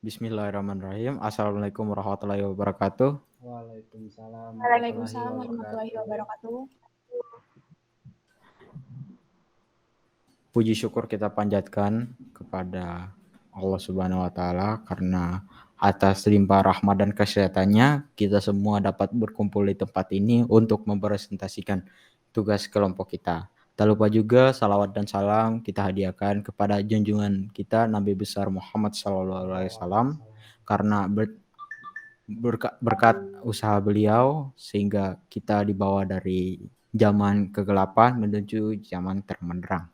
Bismillahirrahmanirrahim. Assalamualaikum warahmatullahi wabarakatuh. Waalaikumsalam warahmatullahi Waalaikumsalam warahmatullahi wabarakatuh. wabarakatuh. Puji syukur kita panjatkan kepada Allah Subhanahu wa taala karena atas limpah rahmat dan kesehatannya kita semua dapat berkumpul di tempat ini untuk mempresentasikan tugas kelompok kita. Tak lupa juga salawat dan salam kita hadiahkan kepada junjungan kita Nabi besar Muhammad SAW karena berkat usaha beliau sehingga kita dibawa dari zaman kegelapan menuju zaman terbenderang.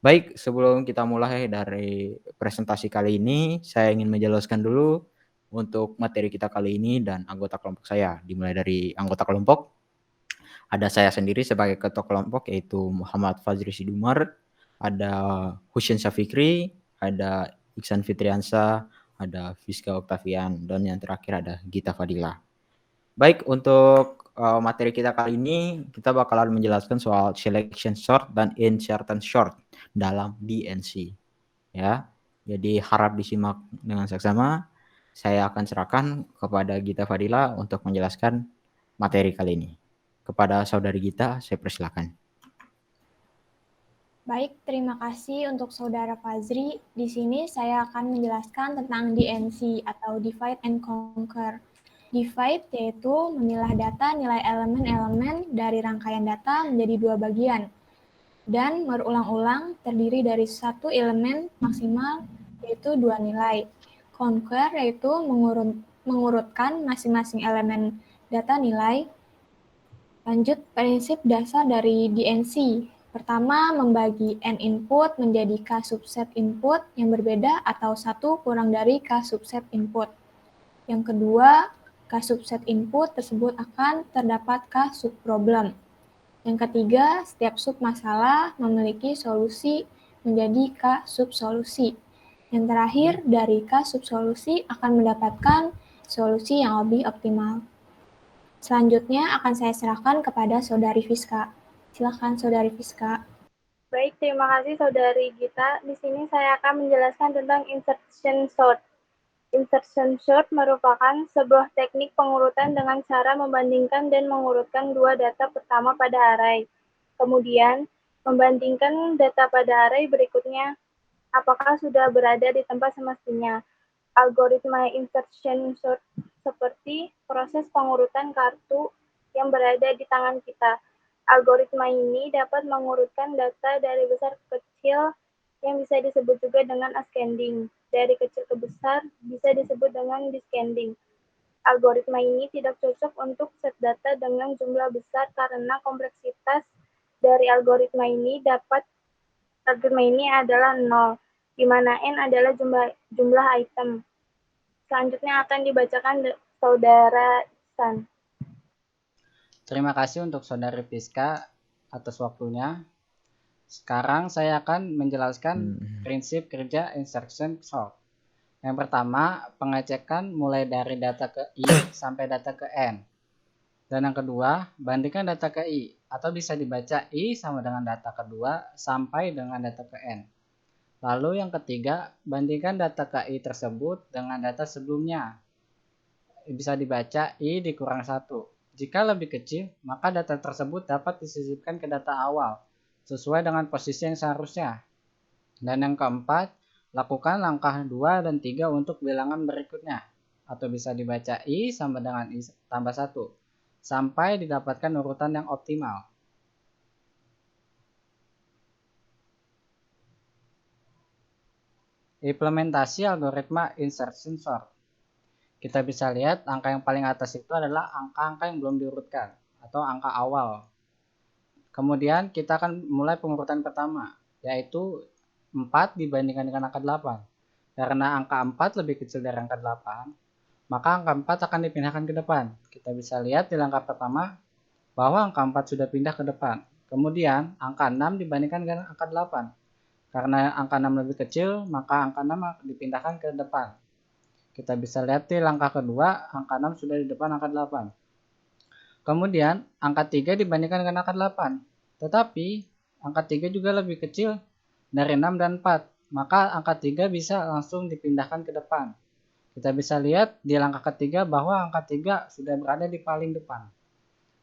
Baik, sebelum kita mulai dari presentasi kali ini, saya ingin menjelaskan dulu untuk materi kita kali ini dan anggota kelompok saya. Dimulai dari anggota kelompok, ada saya sendiri sebagai ketua kelompok yaitu Muhammad Fazri Sidumar, ada Husin Syafikri, ada Iksan Fitriansa, ada Fiska Octavian, dan yang terakhir ada Gita Fadila. Baik, untuk materi kita kali ini kita bakalan menjelaskan soal selection short dan insertion short dalam DNC. Ya, jadi harap disimak dengan seksama. Saya akan serahkan kepada Gita Fadila untuk menjelaskan materi kali ini. Kepada saudari Gita, saya persilakan. Baik, terima kasih untuk Saudara Fazri. Di sini saya akan menjelaskan tentang DNC atau Divide and Conquer. Divide yaitu memilah data nilai elemen-elemen dari rangkaian data menjadi dua bagian dan berulang-ulang terdiri dari satu elemen maksimal yaitu dua nilai. Conquer yaitu mengurutkan masing-masing elemen data nilai. Lanjut prinsip dasar dari DNC. Pertama, membagi N input menjadi K subset input yang berbeda atau satu kurang dari K subset input. Yang kedua, K subset input tersebut akan terdapat K subproblem. Yang ketiga, setiap submasalah memiliki solusi menjadi K subsolusi. Yang terakhir, dari K subsolusi akan mendapatkan solusi yang lebih optimal. Selanjutnya akan saya serahkan kepada Saudari Fiska. Silakan Saudari Fiska. Baik, terima kasih Saudari Gita. Di sini saya akan menjelaskan tentang insertion sort. Insertion sort merupakan sebuah teknik pengurutan dengan cara membandingkan dan mengurutkan dua data pertama pada array. Kemudian, membandingkan data pada array berikutnya apakah sudah berada di tempat semestinya. Algoritma insertion sort seperti proses pengurutan kartu yang berada di tangan kita. Algoritma ini dapat mengurutkan data dari besar ke kecil yang bisa disebut juga dengan ascending. Dari kecil ke besar bisa disebut dengan descending. Algoritma ini tidak cocok untuk set data dengan jumlah besar karena kompleksitas dari algoritma ini adalah 0, di mana N adalah jumlah item. Selanjutnya akan dibacakan Saudara Ihsan. Terima kasih untuk Saudari Fiska atas waktunya. Sekarang saya akan menjelaskan prinsip kerja insertion sort. Yang pertama, pengecekan mulai dari data ke I sampai data ke N. Dan yang kedua, bandingkan data ke I, atau bisa dibaca I sama dengan data kedua sampai dengan data ke N. Lalu yang ketiga, bandingkan data ke I tersebut dengan data sebelumnya. Bisa dibaca I dikurang 1. Jika lebih kecil, maka data tersebut dapat disisipkan ke data awal, sesuai dengan posisi yang seharusnya. Dan yang keempat, lakukan langkah 2 dan 3 untuk bilangan berikutnya, atau bisa dibaca I sama dengan I tambah 1, sampai didapatkan urutan yang optimal. Implementasi algoritma insertion sort. Kita bisa lihat angka yang paling atas itu adalah angka-angka yang belum diurutkan atau angka awal. Kemudian kita akan mulai pengurutan pertama, yaitu 4 dibandingkan dengan angka 8. Karena angka 4 lebih kecil dari angka 8, maka angka 4 akan dipindahkan ke depan. Kita bisa lihat di langkah pertama bahwa angka 4 sudah pindah ke depan. Kemudian angka 6 dibandingkan dengan angka 8. Karena angka 6 lebih kecil, maka angka 6 dipindahkan ke depan. Kita bisa lihat di langkah kedua, angka 6 sudah di depan angka 8. Kemudian, angka 3 dibandingkan dengan angka 8. Tetapi, angka 3 juga lebih kecil dari 6 dan 4. Maka angka 3 bisa langsung dipindahkan ke depan. Kita bisa lihat di langkah ketiga bahwa angka 3 sudah berada di paling depan.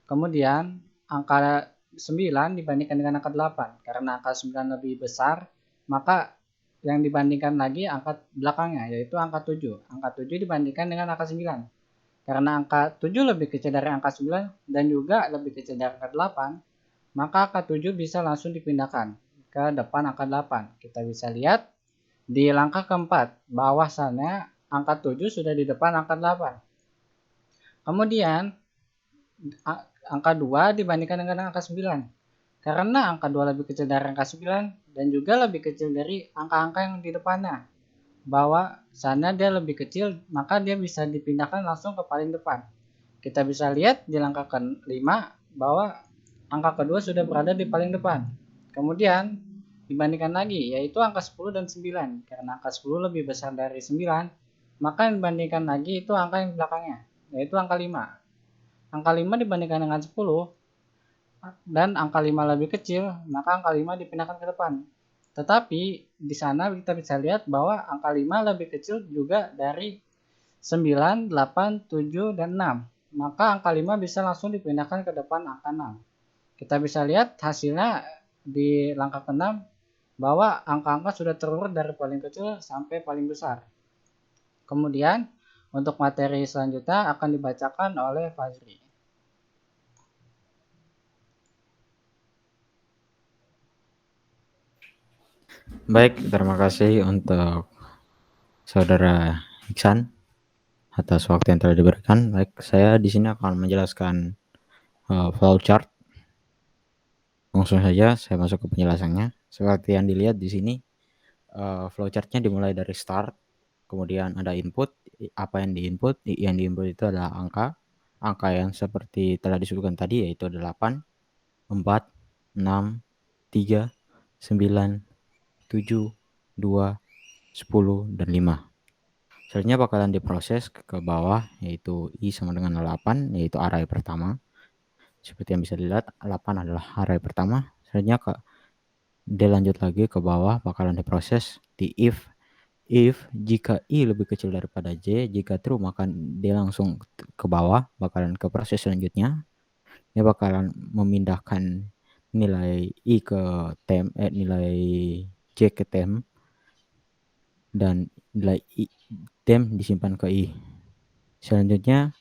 Kemudian angka 9 dibandingkan dengan angka 8. Karena angka 9 lebih besar, maka yang dibandingkan lagi angka belakangnya, yaitu angka 7. Angka 7 dibandingkan dengan angka 9. Karena angka 7 lebih kecil dari angka 9 dan juga lebih kecil dari angka 8, maka angka 7 bisa langsung dipindahkan ke depan angka 8. Kita bisa lihat di langkah keempat, bahwasannya angka 7 sudah di depan angka 8. Kemudian angka 2 dibandingkan dengan angka 9. Karena angka 2 lebih kecil dari angka 9 dan juga lebih kecil dari angka-angka yang di depannya. Bahwa sana dia lebih kecil, maka dia bisa dipindahkan langsung ke paling depan. Kita bisa lihat di langkah ke-5 bahwa angka kedua sudah berada di paling depan. Kemudian dibandingkan lagi, yaitu angka 10 dan 9. Karena angka 10 lebih besar dari 9, maka dibandingkan lagi itu angka yang belakangnya, yaitu angka 5. Angka 5 dibandingkan dengan 10, dan angka 5 lebih kecil, maka angka 5 dipindahkan ke depan. Tetapi di sana kita bisa lihat bahwa angka 5 lebih kecil juga dari 9, 8, 7, dan 6. Maka angka 5 bisa langsung dipindahkan ke depan angka 6. Kita bisa lihat hasilnya di langkah ke-6 bahwa angka-angka sudah terurut dari paling kecil sampai paling besar. Kemudian untuk materi selanjutnya akan dibacakan oleh Fazri. Baik, terima kasih untuk Saudara Iksan atas waktu yang telah diberikan. Baik, saya di sini akan menjelaskan flowchart. Langsung saja saya masuk ke penjelasannya. Seperti yang dilihat di sini, flowchartnya dimulai dari start, kemudian ada input. Apa yang diinput? Yang diinput itu adalah angka yang seperti telah disebutkan tadi, yaitu 8, 4, 6, 3, 9, 7, 2, 10, dan 5. Selanjutnya bakalan diproses ke bawah, yaitu I sama dengan 8, yaitu array pertama. Seperti yang bisa dilihat, 8 adalah array pertama. Selanjutnya dia lanjut lagi ke bawah, bakalan diproses di if jika I lebih kecil daripada J, jika true maka dia langsung ke bawah, bakalan ke proses selanjutnya. Dia bakalan memindahkan nilai I ke temp, nilai J ke temp, dan nilai temp disimpan ke I. Selanjutnya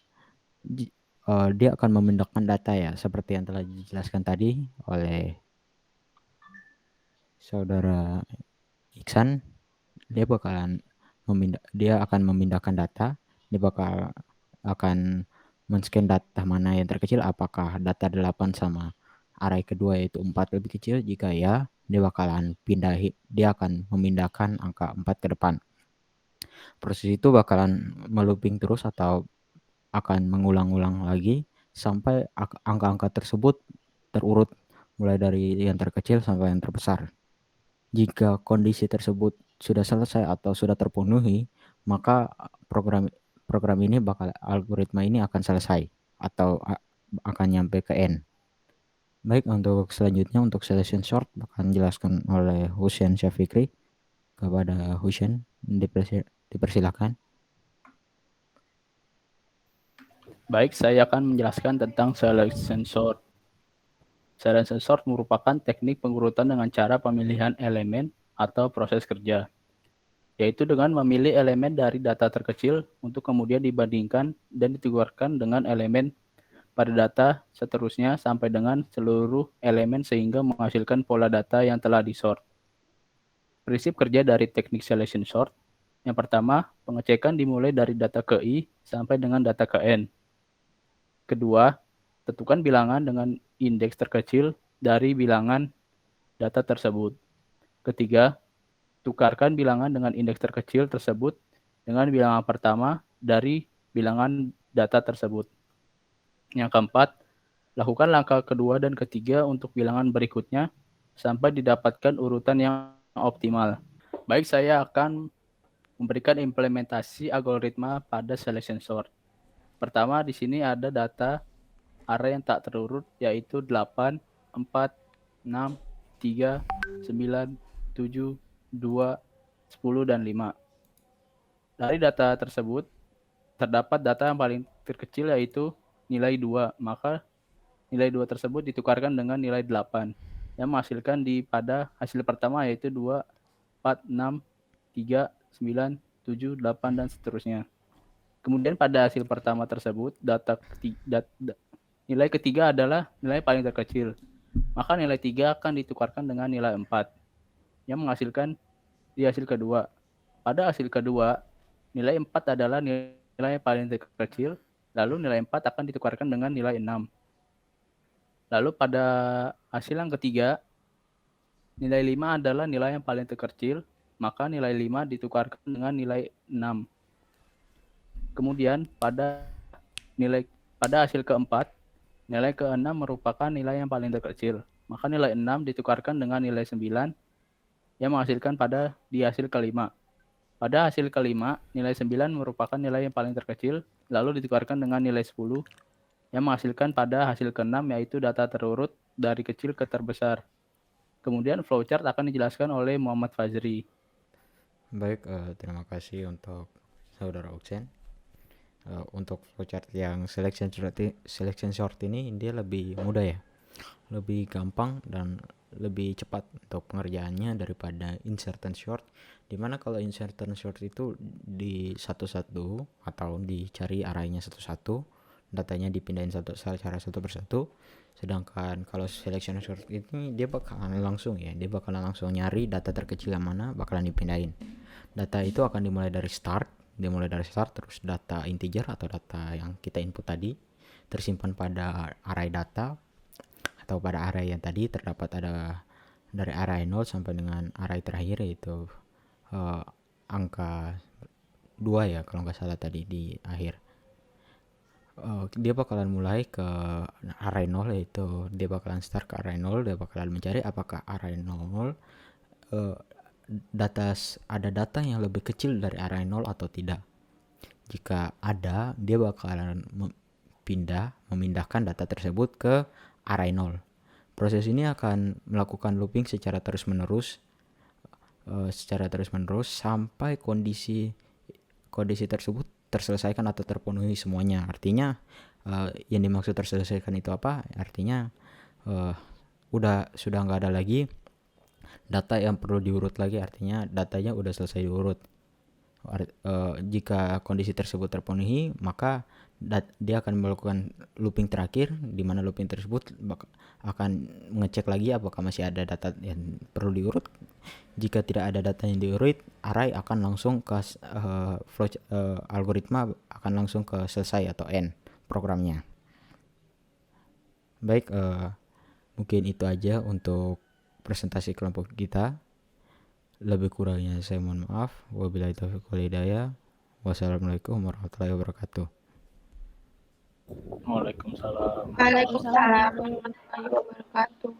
dia akan memindahkan data, ya, seperti yang telah dijelaskan tadi oleh Saudara Iksan. Dia akan memindahkan data. Dia akan men-scan data mana yang terkecil, apakah data 8 sama array kedua yaitu 4 lebih kecil. Jika ya, dia akan memindahkan angka 4 ke depan. Proses itu bakalan melooping terus atau akan mengulang-ulang lagi sampai angka-angka tersebut terurut mulai dari yang terkecil sampai yang terbesar. Jika kondisi tersebut sudah selesai atau sudah terpenuhi, maka algoritma ini akan selesai atau akan nyampe ke N. Baik, untuk selanjutnya untuk selection sort akan dijelaskan oleh Husain Syafikri. Kepada Husain, dipersilakan. Baik, saya akan menjelaskan tentang selection sort. Selection sort merupakan teknik pengurutan dengan cara pemilihan elemen atau proses kerja, yaitu dengan memilih elemen dari data terkecil untuk kemudian dibandingkan dan ditukarkan dengan elemen pada data seterusnya sampai dengan seluruh elemen sehingga menghasilkan pola data yang telah disort. Prinsip kerja dari teknik selection sort. Yang pertama, pengecekan dimulai dari data ke I sampai dengan data ke N. Kedua, tentukan bilangan dengan indeks terkecil dari bilangan data tersebut. Ketiga, tukarkan bilangan dengan indeks terkecil tersebut dengan bilangan pertama dari bilangan data tersebut. Yang keempat, lakukan langkah kedua dan ketiga untuk bilangan berikutnya sampai didapatkan urutan yang optimal. Baik, saya akan memberikan implementasi algoritma pada selection sort. Pertama, di sini ada data array yang tak terurut, yaitu 8, 4, 6, 3, 9, 7, 2, 10, dan 5. Dari data tersebut, terdapat data yang paling terkecil yaitu nilai 2, maka nilai 2 tersebut ditukarkan dengan nilai 8, yang menghasilkan pada hasil pertama yaitu 2, 4, 6, 3, 9, 7, 8, dan seterusnya. Kemudian pada hasil pertama tersebut, nilai ketiga adalah nilai paling terkecil, maka nilai 3 akan ditukarkan dengan nilai 4, yang menghasilkan di hasil kedua. Pada hasil kedua, nilai 4 adalah nilai paling terkecil, lalu nilai 4 akan ditukarkan dengan nilai 6. Lalu pada hasil yang ketiga, nilai 5 adalah nilai yang paling terkecil, maka nilai 5 ditukarkan dengan nilai 6. Kemudian pada hasil keempat, nilai ke-6 merupakan nilai yang paling terkecil, maka nilai 6 ditukarkan dengan nilai 9 yang menghasilkan di hasil kelima. Pada hasil kelima, nilai 9 merupakan nilai yang paling terkecil, lalu ditukarkan dengan nilai 10 yang menghasilkan pada hasil ke-6 yaitu data terurut dari kecil ke terbesar. Kemudian flowchart akan dijelaskan oleh Muhammad Fazri. Baik, terima kasih untuk Saudara Oksen. Untuk flowchart yang selection sort ini dia lebih mudah ya, lebih gampang dan lebih cepat untuk pengerjaannya daripada insertion sort, dimana kalau insertion sort itu di satu-satu atau dicari arraynya satu-satu, datanya dipindahin secara satu persatu. Sedangkan kalau selection sort ini dia bakalan langsung nyari data terkecil yang mana bakalan dipindahin. Data itu akan dimulai dari start, terus data integer atau data yang kita input tadi tersimpan pada array data atau pada array yang tadi terdapat ada dari array 0 sampai dengan array terakhir yaitu angka 2 ya kalau nggak salah tadi di akhir. Dia bakalan mulai ke array 0, yaitu dia bakalan start ke array 0, dia bakalan mencari apakah array 0 ada data yang lebih kecil dari array 0 atau tidak. Jika ada, dia bakalan memindahkan data tersebut ke array 0. Proses ini akan melakukan looping secara terus-menerus sampai kondisi tersebut terselesaikan atau terpenuhi semuanya. Artinya yang dimaksud terselesaikan itu apa? Artinya sudah nggak ada lagi data yang perlu diurut lagi, artinya datanya udah selesai diurut. Jika kondisi tersebut terpenuhi, maka dia akan melakukan looping terakhir, di mana looping tersebut akan mengecek lagi apakah masih ada data yang perlu diurut. Jika tidak ada data yang diurut, array akan langsung ke algoritma akan langsung ke selesai atau end programnya. Baik, mungkin itu aja untuk presentasi kelompok kita. Lebih kurangnya saya mohon maaf. Wabillahi taufiq wal hidayah. Wassalamualaikum warahmatullahi wabarakatuh. Waalaikumsalam. Waalaikumsalam warahmatullahi wabarakatuh.